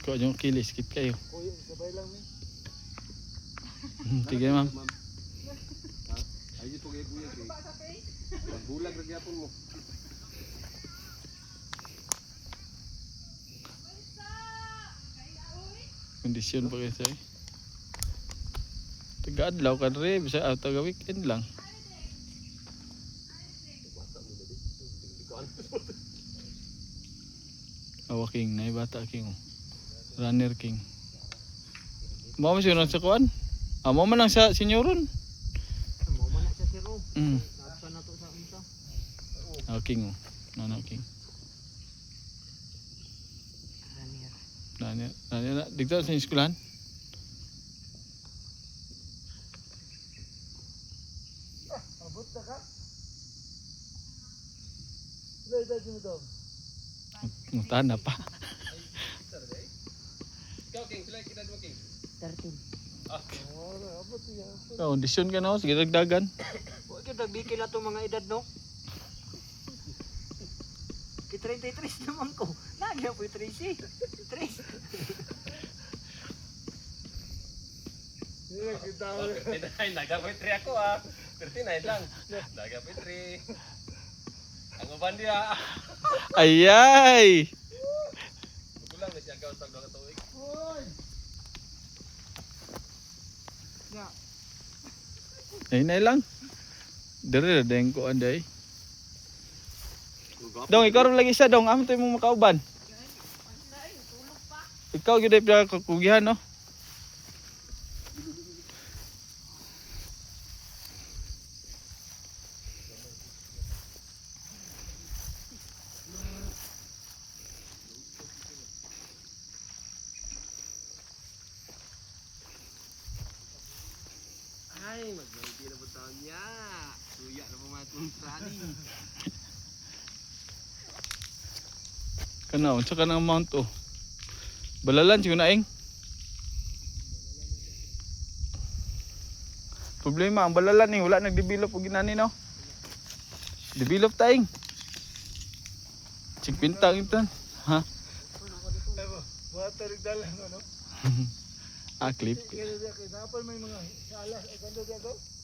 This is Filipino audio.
Kuha yung kilis, kit kayo. Kuya, sabay lang ni. Tigay ma'am. Ay, ito kaya kuya. Magbulag na gyapon mo. Kondisyon pa kasi. Taga-adlaw ka rin, bisa taga-weekend lang. Awa king, na bata king. Runner king. Mo man siya sa kuan? Mo man lang sa senyoron. Mo man na siya siro. Nasa na to sa unsa. Awa king. Nana king. Runner. Dito sa eskwelahan. Abot na ka? Sila edad mo daw. Ngutahan na pa. Ikaw, King. Sila kita mo, King. 13. Abot niya. Kondisyon ka no, sige dagdagan. Huwag ka nagbikil na itong mga edad, no? Ki 33 naman ko. Nagyan po yung 3. 3. Oh, 39. Nagapoy 3 ako ah. 39 lang. Nagapoy 3. Ang uban dia. Ayay! Magulang na siya gawin tag mga tuig. Nay lang. Dere deng ko anday. Dong ikaw ron lagi isa dong, amo tay mo makauban. Ikaw gyud ay kakugihan no. Ay, mag-baby na po taon niya. Suya na po mga tuntrani. Kana unsa ka nang amount oh. Balalan siguro na ing. Problema ang balalan ni wala nag-develop og ginani no. Develop taing. Cik pintang ito. Ha? Water dalan, ano? Ah, clip. Kaya napal may mga salas. Ay, kando diya ko?